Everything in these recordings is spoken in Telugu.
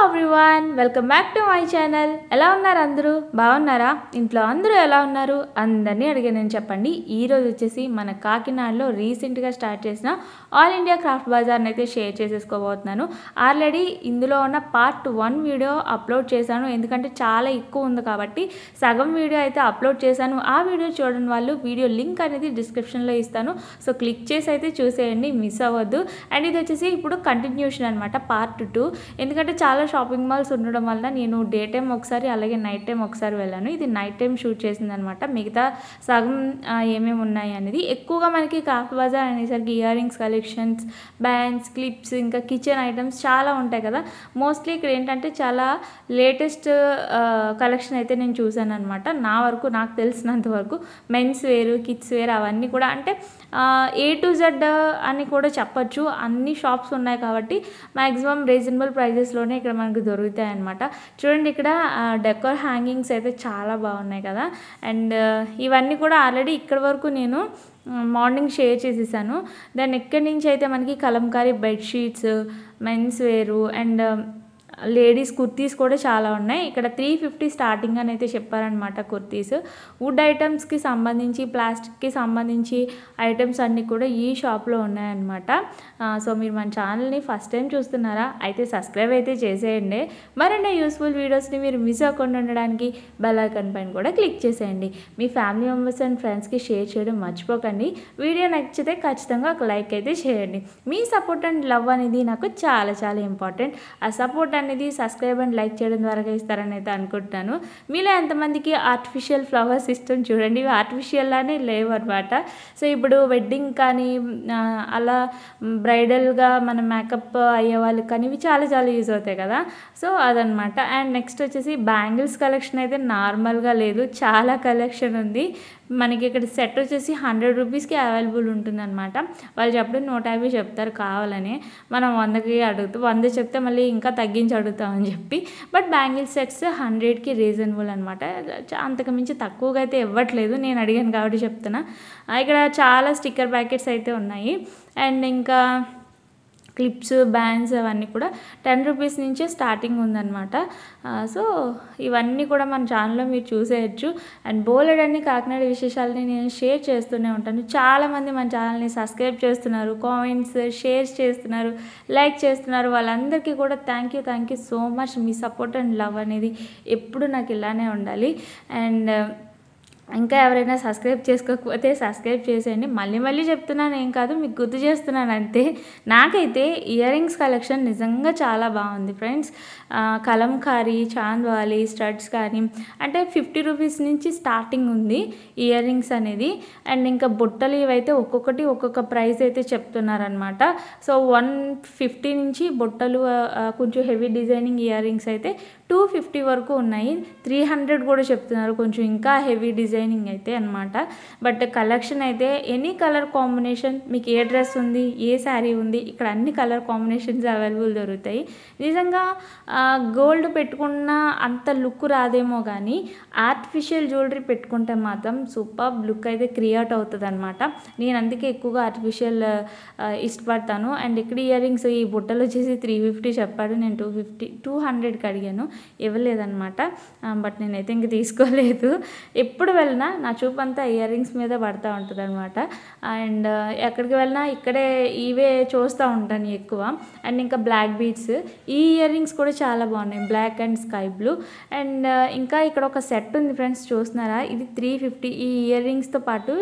Everyone welcome back to my channel. ఎలా ఉన్నారు అందరూ? బాగున్నారా? ఇంట్లో అందరూ ఎలా ఉన్నారు? అందరినీ అడిగానని చెప్పండి. ఈరోజు వచ్చేసి మన కాకినాడలో రీసెంట్గా స్టార్ట్ చేసిన ఆల్ ఇండియా క్రాఫ్ట్ బజార్ని అయితే షేర్ చేసేసుకోబోతున్నాను. ఆల్రెడీ ఇందులో ఉన్న పార్ట్ 1 వీడియో అప్లోడ్ చేశాను, ఎందుకంటే చాలా ఎక్కువ ఉంది కాబట్టి సగం వీడియో అయితే అప్లోడ్ చేశాను. ఆ వీడియో చూడని వాళ్ళు వీడియో లింక్ అనేది డిస్క్రిప్షన్లో ఇస్తాను, సో క్లిక్ చేసి అయితే చూసేయండి, మిస్ అవ్వద్దు. అండ్ ఇది వచ్చేసి ఇప్పుడు కంటిన్యూషన్ అనమాట, పార్ట్ 2. ఎందుకంటే చాలా షాపింగ్ మాల్స్ ఉండడం వల్ల నేను డే టైం ఒకసారి అలాగే నైట్ టైం ఒకసారి వెళ్ళాను. ఇది నైట్ టైం షూట్ చేసింది అనమాట. మిగతా సగం ఏమేమి ఉన్నాయి అనేది ఎక్కువగా మనకి క్రాఫ్ట్ బజార్ అనేసరికి ear rings collections, bands, clips, ఇంకా కిచెన్ ఐటమ్స్ చాలా ఉంటాయి కదా. మోస్ట్లీ ఇక్కడ ఏంటంటే చాలా లేటెస్ట్ కలెక్షన్ అయితే నేను చూశాను అనమాట. నాకు తెలిసినంత వరకు మెన్స్ వేరు, కిడ్స్ వేర్ అవన్నీ కూడా అంటే A to Z అని కూడా చెప్పచ్చు. అన్ని షాప్స్ ఉన్నాయి కాబట్టి మ్యాక్సిమం రీజనబుల్ ప్రైజెస్లోనే ఇక్కడ మనకు దొరుకుతాయి అనమాట. చూడండి, ఇక్కడ డెకోర్ హ్యాంగింగ్స్ అయితే చాలా బాగున్నాయి కదా. అండ్ ఇవన్నీ కూడా ఆల్రెడీ ఇక్కడ వరకు నేను మార్నింగ్ షేర్ చేసేసాను. దాన్ని ఎక్కడి నుంచి అయితే మనకి కలంకారీ బెడ్షీట్స్, మెన్స్ వేరు అండ్ లేడీస్ కుర్తీస్ కూడా చాలా ఉన్నాయి. ఇక్కడ 350 స్టార్టింగ్ అని అయితే చెప్పారనమాట కుర్తీస్. వుడ్ ఐటమ్స్కి సంబంధించి, ప్లాస్టిక్కి సంబంధించి ఐటమ్స్ అన్నీ కూడా ఈ షాప్లో ఉన్నాయన్నమాట. సో మీరు మన ఛానల్ని ఫస్ట్ టైం చూస్తున్నారా? అయితే సబ్స్క్రైబ్ అయితే చేసేయండి. మరిన్ని యూస్ఫుల్ వీడియోస్ని మీరు మిస్ అవ్వకుండా ఉండడానికి బెల్ ఐకాన్ పైన కూడా క్లిక్ చేసేయండి. మీ ఫ్యామిలీ మెంబర్స్ అండ్ ఫ్రెండ్స్కి షేర్ చేయడం మర్చిపోకండి. వీడియో నచ్చితే ఖచ్చితంగా ఒక లైక్ అయితే చేయండి. మీ సపోర్ట్ అండ్ లవ్ అనేది నాకు చాలా చాలా ఇంపార్టెంట్. ఆ సపోర్ట్ అనేది సబ్స్క్రైబ్ అండ్ లైక్ చేయడం ద్వారా ఇస్తారని అయితే అనుకుంటున్నాను. మీలో ఎంతమందికి ఆర్టిఫిషియల్ ఫ్లవర్స్ ఇష్టం? చూడండి, ఇవి ఆర్టిఫిషియల్లానే లేవు అనమాట. సో ఇప్పుడు వెడ్డింగ్ కానీ అలా బ్రైడల్గా మన మేకప్ అయ్యే వాళ్ళకి కానీ ఇవి చాలా చాలా యూజ్ అవుతాయి కదా. సో అదనమాట. అండ్ నెక్స్ట్ వచ్చేసి బ్యాంగిల్స్ కలెక్షన్ అయితే నార్మల్గా లేదు, చాలా కలెక్షన్ ఉంది. మనకి ఇక్కడ సెట్ వచ్చేసి 100 రూపీస్కి అవైలబుల్ ఉంటుందన్నమాట. వాళ్ళు చెప్పడం 150 చెప్తారు కావాలని, మనం 100కి అడుగుతాం. 100 చెప్తే మళ్ళీ ఇంకా తగ్గించి అడుగుతామని చెప్పి. బట్ బ్యాంగిల్ సెట్స్ 100కి రీజనబుల్ అనమాట. అంతకు మించి తక్కువగా అయితే ఇవ్వట్లేదు, నేను అడిగాను కాబట్టి చెప్తున్నా. ఇక్కడ చాలా స్టిక్కర్ ప్యాకెట్స్ అయితే ఉన్నాయి. అండ్ ఇంకా క్లిప్స్, బ్యాండ్స్ అవన్నీ కూడా 10 రూపీస్ నుంచే స్టార్టింగ్ ఉందన్నమాట. సో ఇవన్నీ కూడా మన ఛానల్లో మీరు చూసేయచ్చు. అండ్ బోలెడన్ని కాకినాడ విశేషాలని నేను షేర్ చేస్తూనే ఉంటాను. చాలామంది మన ఛానల్ని సబ్స్క్రైబ్ చేస్తున్నారు, కామెంట్స్, షేర్స్ చేస్తున్నారు, లైక్ చేస్తున్నారు. వాళ్ళందరికీ కూడా thank you so much. Me support and love అనేది ఎప్పుడు నాకు ఇలానే ఉండాలి. అండ్ ఇంకా ఎవరైనా సబ్స్క్రైబ్ చేసుకోకపోతే సబ్స్క్రైబ్ చేసేయండి. మళ్ళీ చెప్తున్నాను, ఏం కాదు, మీకు గుర్తు చేస్తున్నాను అంతే. నాకైతే ఇయర్ రింగ్స్ కలెక్షన్ నిజంగా చాలా బాగుంది ఫ్రెండ్స్. కలంకారీ, చాంద్వాలి, స్టడ్స్ కానీ అంటే 50 రూపీస్ నుంచి స్టార్టింగ్ ఉంది ఇయర్ రింగ్స్ అనేది. అండ్ ఇంకా బుట్టలు ఇవైతే ఒక్కొక్కటి ఒక్కొక్క ప్రైస్ అయితే చెప్తున్నారనమాట. సో 150 నుంచి బుట్టలు కొంచెం హెవీ డిజైనింగ్ ఇయర్ రింగ్స్ అయితే 250 వరకు ఉన్నాయి. 300 కూడా చెప్తున్నారు, కొంచెం ఇంకా హెవీ డిజైనింగ్ అయితే అనమాట. బట్ కలెక్షన్ అయితే ఎనీ కలర్ కాంబినేషన్, మీకు ఏ డ్రెస్ ఉంది, ఏ శారీ ఉంది, ఇక్కడ అన్ని కలర్ కాంబినేషన్స్ అవైలబుల్ దొరుకుతాయి. నిజంగా గోల్డ్ పెట్టుకున్న అంత లుక్ రాదేమో కానీ ఆర్టిఫిషియల్ జ్యువెలరీ పెట్టుకుంటే మాత్రం సూపర్ లుక్ అయితే క్రియేట్ అవుతుంది అనమాట. నేను అందుకే ఎక్కువగా ఆర్టిఫిషియల్ ఇష్టపడతాను. అండ్ ఇక్కడ ఇయర్ రింగ్స్ ఈ బుట్టలు వచ్చేసి 350 చెప్పాడు, నేను 200కి అడిగాను, ఇవ్వలేదన్నమాట. బట్ నేనైతే ఇంక తీసుకోలేదు. ఎప్పుడు వెళ్ళినా నా చూపు అంతా ఇయర్ రింగ్స్ మీద పడుతూ ఉంటుంది అనమాట. అండ్ ఎక్కడికి వెళ్ళినా ఇక్కడే ఇవే చూస్తూ ఉంటాను ఎక్కువ. అండ్ ఇంకా బ్లాక్ బీడ్స్, ఈ ఇయర్ రింగ్స్ కూడా చాలా బాగున్నాయి, black and sky blue. And ఇంకా ఇక్కడ ఒక సెట్ ఉంది ఫ్రెండ్స్, చూస్తున్నారా? ఇది 350. ఈ ఇయర్ రింగ్స్తో పాటు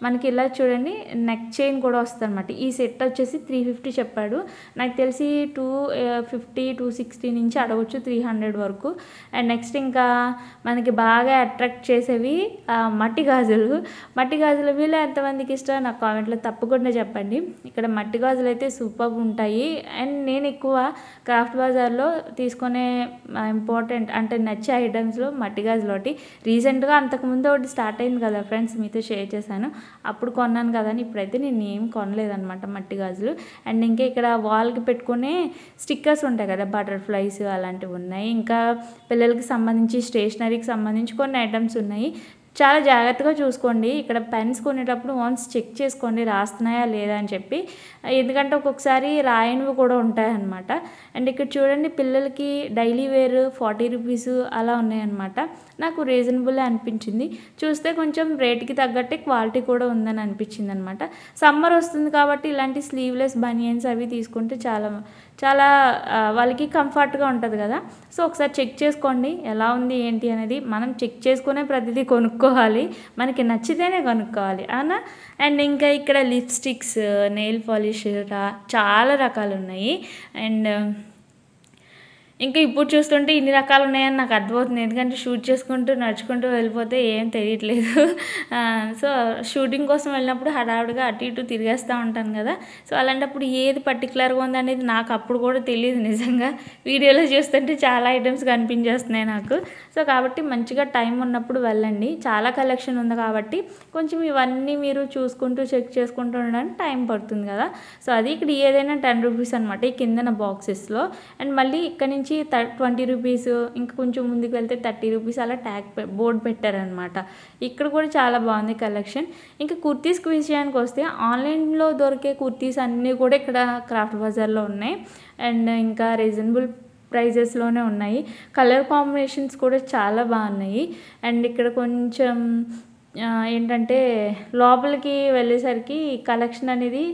మనకి ఇలా చూడండి నెక్ చైన్ కూడా వస్తుంది అనమాట. ఈ సెట్ వచ్చేసి 350 చెప్పాడు. నాకు తెలిసి 250, 260 నుంచి అడగవచ్చు 300 వరకు. అండ్ నెక్స్ట్ ఇంకా మనకి బాగా అట్రాక్ట్ చేసేవి మట్టి గాజులు వీళ్ళు ఎంతమందికి ఇష్టం నాకు కామెంట్లో తప్పకుండా చెప్పండి. ఇక్కడ మట్టి గాజులు అయితే సూపర్ ఉంటాయి. అండ్ నేను ఎక్కువ క్రాఫ్ట్ బజార్లో తీసుకునే ఇంపార్టెంట్ అంటే నచ్చే ఐటమ్స్లో మట్టి గాజులు ఒకటి. రీసెంట్గా అంతకుముందు ఒకటి స్టార్ట్ అయింది కదా ఫ్రెండ్స్, మీతో షేర్ చేశాను, అప్పుడు కొన్నాను కదా అని. ఇప్పుడైతే నేను ఏం కొనలేదన్నమాట మట్టి గాజులు. అండ్ ఇంకా ఇక్కడ వాల్కి పెట్టుకునే స్టిక్కర్స్ ఉంటాయి కదా, బటర్ఫ్లైస్ అలాంటివి ఉన్నాయి. ఇంకా పిల్లలకి సంబంధించి స్టేషనరీకి సంబంధించి కొన్ని ఐటమ్స్ ఉన్నాయి. చాలా జాగ్రత్తగా చూసుకోండి. ఇక్కడ పెన్స్ కొనేటప్పుడు వన్స్ చెక్ చేసుకోండి రాస్తున్నాయా లేదా అని చెప్పి. ఎందుకంటే ఒక్కొక్కసారి రాయనివి కూడా ఉంటాయన్నమాట. అండ్ ఇక్కడ చూడండి పిల్లలకి డైలీ వేర్ 40 రూపీస్ అలా ఉన్నాయన్నమాట. నాకు రీజనబుల్ అనిపించింది. చూస్తే కొంచెం రేట్కి తగ్గట్టే క్వాలిటీ కూడా ఉందని అనిపించింది అనమాట. సమ్మర్ వస్తుంది కాబట్టి ఇలాంటి స్లీవ్లెస్ బనియన్స్ అవి తీసుకుంటే చాలా వాళ్ళకి కంఫర్ట్గా ఉంటుంది కదా. సో ఒకసారి చెక్ చేసుకోండి ఎలా ఉంది ఏంటి అనేది. మనం చెక్ చేసుకునే ప్రతిదీ కొనుక్కోవాలి, మనకి నచ్చితేనే కొనుక్కోవాలి అవునా. అండ్ ఇంకా ఇక్కడ లిప్స్టిక్స్, నెయిల్ పాలిష్ చాలా రకాలు ఉన్నాయి. అండ్ ఇంకా ఇప్పుడు చూస్తుంటే ఇన్ని రకాలు ఉన్నాయని నాకు అర్థమవుతుంది. ఎందుకంటే షూట్ చేసుకుంటూ నడుచుకుంటూ వెళ్ళిపోతే ఏం తెలియట్లేదు. సో షూటింగ్ కోసం వెళ్ళినప్పుడు హడావుడిగా అటు ఇటు తిరిగేస్తూ ఉంటాను కదా. సో అలాంటప్పుడు ఏది పర్టికులర్గా ఉందనేది నాకు అప్పుడు కూడా తెలియదు నిజంగా. వీడియోలో చూస్తుంటే చాలా ఐటమ్స్ కనిపించేస్తున్నాయి నాకు. సో కాబట్టి మంచిగా టైం ఉన్నప్పుడు వెళ్ళండి. చాలా కలెక్షన్ ఉంది కాబట్టి కొంచెం ఇవన్నీ మీరు చూసుకుంటూ చెక్ చేసుకుంటూ ఉండడానికి టైం పడుతుంది కదా. సో అది ఇక్కడ ఏదైనా 10 రూపీస్ అనమాట ఈ కిందన బాక్సెస్లో. అండ్ మళ్ళీ ఇక్కడ నుంచి 20 రూపీస్, ఇంకా కొంచెం ముందుకు వెళ్తే 30 రూపీస్ అలా బోర్డు పెట్టారనమాట. ఇక్కడ కూడా చాలా బాగుంది కలెక్షన్. ఇంకా కుర్తీస్కి విషయానికి వస్తే ఆన్లైన్లో దొరికే కుర్తీస్ అన్నీ కూడా ఇక్కడ క్రాఫ్ట్ బజార్లో ఉన్నాయి. అండ్ ఇంకా రీజనబుల్ ప్రైజెస్లోనే ఉన్నాయి. కలర్ కాంబినేషన్స్ కూడా చాలా బాగున్నాయి. అండ్ ఇక్కడ కొంచెం ఏంటంటే లోపలికి వెళ్ళేసరికి కలెక్షన్ అనేది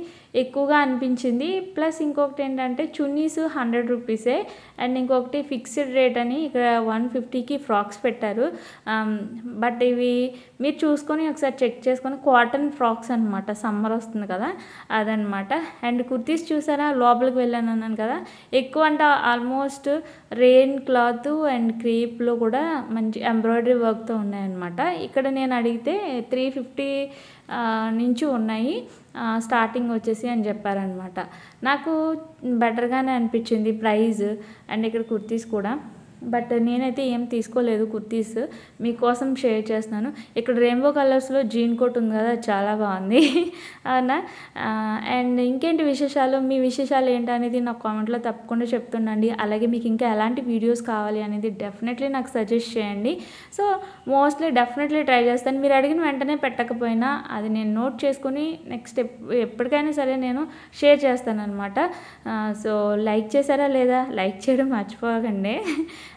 ఎక్కువగా అనిపించింది. ప్లస్ ఇంకొకటి ఏంటంటే చున్నీస్ 100 రూపీసే. అండ్ ఇంకొకటి ఫిక్స్డ్ రేట్ అని ఇక్కడ 150కి ఫ్రాక్స్ పెట్టారు. బట్ ఇవి మీరు చూసుకొని ఒకసారి చెక్ చేసుకొని కాటన్ ఫ్రాక్స్ అనమాట, సమ్మర్ వస్తుంది కదా అదనమాట. అండ్ కుర్తీస్ చూసారా లోపలికి వెళ్ళాను అన్నాను కదా, ఎక్కువ అంటే ఆల్మోస్ట్ రెయిన్ క్లాత్ అండ్ క్రీప్లో కూడా మంచి ఎంబ్రాయిడరీ వర్క్తో ఉన్నాయన్నమాట. ఇక్కడ నేను అడిగితే 350 నుంచి ఉన్నాయి స్టార్టింగ్ వచ్చేసి అని చెప్పారనమాట. నాకు బెటర్గానే అనిపించింది ప్రైస్. అండ్ ఇక్కడ కుర్తీస్ కూడా, బట్ నేనైతే ఏం తీసుకోలేదు కుర్తీస్, మీకోసం షేర్ చేస్తున్నాను. ఇక్కడ రెయిన్బో కలర్స్లో జీన్ కోట్ ఉంది కదా, చాలా బాగుంది అవునా. అండ్ ఇంకేంటి విశేషాలు, మీ విశేషాలు ఏంటనేది నాకు కామెంట్లో తప్పకుండా చెప్తుండండి. అలాగే మీకు ఇంకా ఎలాంటి వీడియోస్ కావాలి అనేది డెఫినెట్లీ నాకు సజెస్ట్ చేయండి. సో మోస్ట్లీ డెఫినెట్లీ ట్రై చేస్తాను. మీరు అడిగిన వెంటనే పెట్టకపోయినా అది నేను నోట్ చేసుకుని నెక్స్ట్ ఎప్పటికైనా సరే నేను షేర్ చేస్తాను అనమాట. సో లైక్ చేశారా లేదా, లైక్ చేయడం మర్చిపోకండి.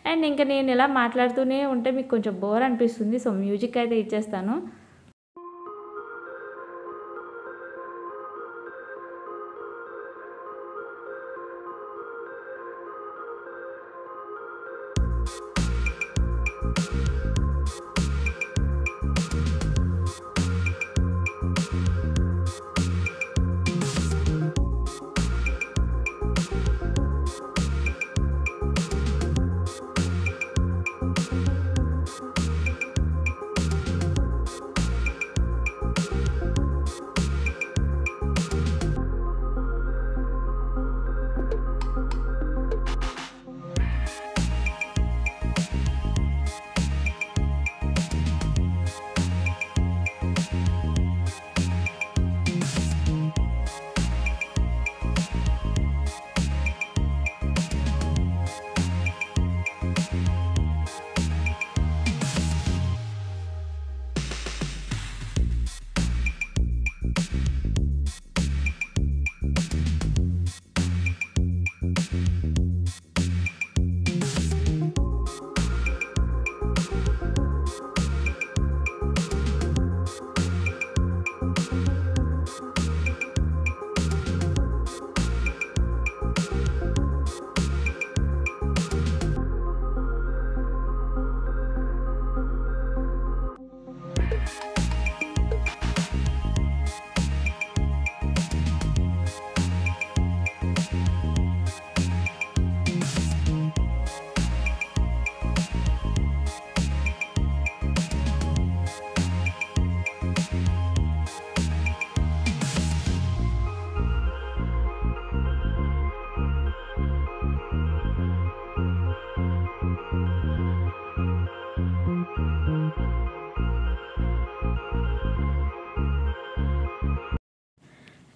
అండ్ ఇంకా నేను ఇలా మాట్లాడుతూనే ఉంటే మీకు కొంచెం బోర్ అనిపిస్తుంది. సో మ్యూజిక్ అయితే ఇచ్చేస్తాను.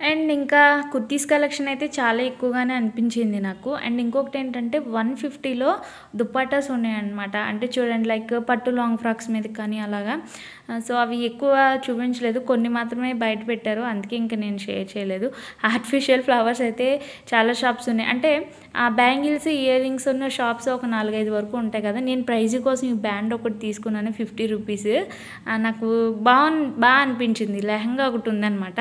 అండ్ ఇంకా కుర్తీస్ కలెక్షన్ అయితే చాలా ఎక్కువగానే అనిపించింది నాకు. అండ్ ఇంకొకటి ఏంటంటే 150లో దుప్పటాస్ ఉన్నాయన్నమాట. అంటే చూడండి లైక్ పట్టు లాంగ్ ఫ్రాక్స్ మీద కానీ అలాగా సో అవి ఎక్కువ చూపించలేదు, కొన్ని మాత్రమే బయట పెట్టారు, అందుకే ఇంకా నేను షేర్ చేయలేదు. ఆర్టిఫిషియల్ ఫ్లవర్స్ అయితే చాలా షాప్స్ ఉన్నాయి, అంటే ఆ బ్యాంగిల్స్ ఇయర్ రింగ్స్ ఉన్న షాప్స్ ఒక 4-5 వరకు ఉంటాయి కదా. నేను ప్రైజ్ కోసం ఈ బ్యాండ్ ఒకటి తీసుకున్నాను 50 రూపీస్. నాకు బాగా అనిపించింది. లెహంగా ఒకటి ఉందన్నమాట,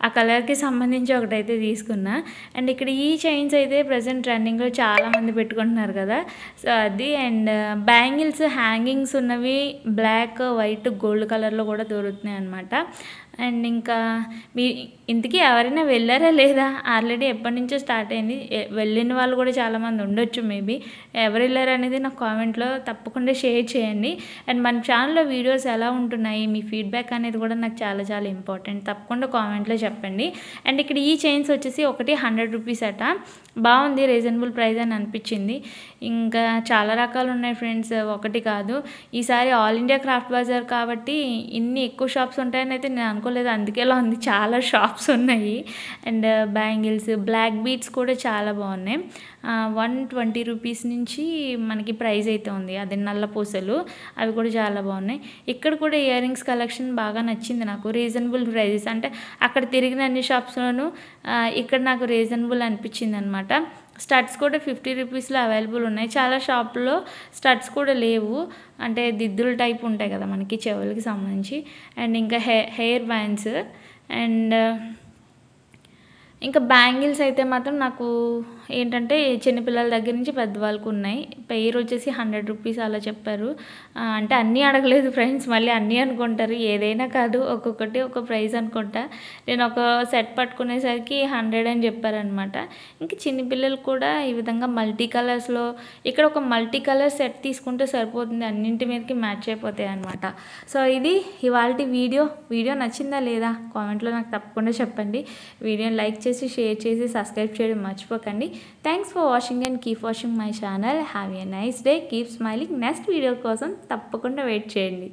ఆ కలర్కి సంబంధించి ఒకటైతే తీసుకున్నా. అండ్ ఇక్కడ ఈ చైన్స్ అయితే ప్రజెంట్ ట్రెండింగ్లో చాలామంది పెట్టుకుంటున్నారు కదా, సో అది. అండ్ బ్యాంగిల్స్ హ్యాంగింగ్స్ ఉన్నవి బ్లాక్, వైట్, గోల్డ్ కలర్లో కూడా దొరుకుతున్నాయి అనమాట. అండ్ ఇంకా మీ ఇంతకీ ఎవరైనా వెళ్ళారా లేదా? ఆల్రెడీ ఎప్పటి నుంచో స్టార్ట్ అయింది, వెళ్ళిన వాళ్ళు కూడా చాలామంది ఉండొచ్చు మేబీ. ఎవరు వెళ్ళారు అనేది నాకు కామెంట్లో తప్పకుండా షేర్ చేయండి. అండ్ మన ఛానల్లో వీడియోస్ ఎలా ఉంటున్నాయి, మీ ఫీడ్బ్యాక్ అనేది కూడా నాకు చాలా చాలా ఇంపార్టెంట్, తప్పకుండా కామెంట్లో చెప్పండి. అండ్ ఇక్కడ ఈ చైన్స్ వచ్చేసి ఒకటి 100 రూపీస్ అట, బాగుంది, రీజనబుల్ ప్రైస్ అని అనిపించింది. ఇంకా చాలా రకాలు ఉన్నాయి ఫ్రెండ్స్, ఒకటి కాదు. ఈసారి ఆల్ ఇండియా క్రాఫ్ట్ బజార్ కాబట్టి ఇన్ని ఎక్కువ షాప్స్ ఉంటాయని అయితే నేను అనుకోలేదు, అందుకేలా ఉంది, చాలా షాప్స్ ఉన్నాయి. అండ్ బ్యాంగిల్స్, బ్లాక్ బీడ్స్ కూడా చాలా బాగున్నాయి. 120 రూపీస్ నుంచి మనకి ప్రైస్ అయితే ఉంది, అది నల్ల పూసలు, అవి కూడా చాలా బాగున్నాయి. ఇక్కడ కూడా ఇయర్ రింగ్స్ కలెక్షన్ బాగా నచ్చింది నాకు, రీజనబుల్ ప్రైజెస్, అంటే అక్కడ తిరిగిన అన్ని షాప్స్లోనూ ఇక్కడ నాకు రీజనబుల్ అనిపించింది అనమాట. స్టడ్స్ కూడా 50 రూపీస్లో అవైలబుల్ ఉన్నాయి. చాలా షాప్లో స్టడ్స్ కూడా లేవు, అంటే దిద్దులు టైప్ ఉంటాయి కదా మనకి చెవులకి సంబంధించి. అండ్ ఇంకా హెయిర్ బ్యాండ్స్ అండ్ ఇంకా బ్యాంగిల్స్ అయితే మాత్రం నాకు ఏంటంటే చిన్నపిల్లల దగ్గర నుంచి పెద్దవాళ్ళకు ఉన్నాయి. పెయిర్ వచ్చేసి 100 రూపీస్ అలా చెప్పారు. అంటే అన్నీ అడగలేదు ఫ్రెండ్స్, మళ్ళీ అన్నీ అనుకుంటారు, ఏదైనా కాదు ఒక్కొక్కటి ఒక ప్రైస్ అనుకుంటా. నేను ఒక సెట్ పట్టుకునేసరికి 100 అని చెప్పారనమాట. ఇంకా చిన్నపిల్లలు కూడా ఈ విధంగా మల్టీ కలర్స్లో, ఇక్కడ ఒక మల్టీ కలర్ సెట్ తీసుకుంటే సరిపోతుంది, అన్నింటి మీదకి మ్యాచ్ అయిపోతాయి అనమాట. సో ఇది ఇవాల్టి వీడియో నచ్చిందా లేదా కామెంట్లో నాకు తప్పకుండా చెప్పండి. వీడియోని లైక్ చేసి, షేర్ చేసి, సబ్స్క్రైబ్ చేయడం మర్చిపోకండి. Thanks for watching and keep watching my channel. Have a nice day, keep smiling. Next video కోసం తప్పకుండా వెయిట్ చేయండి.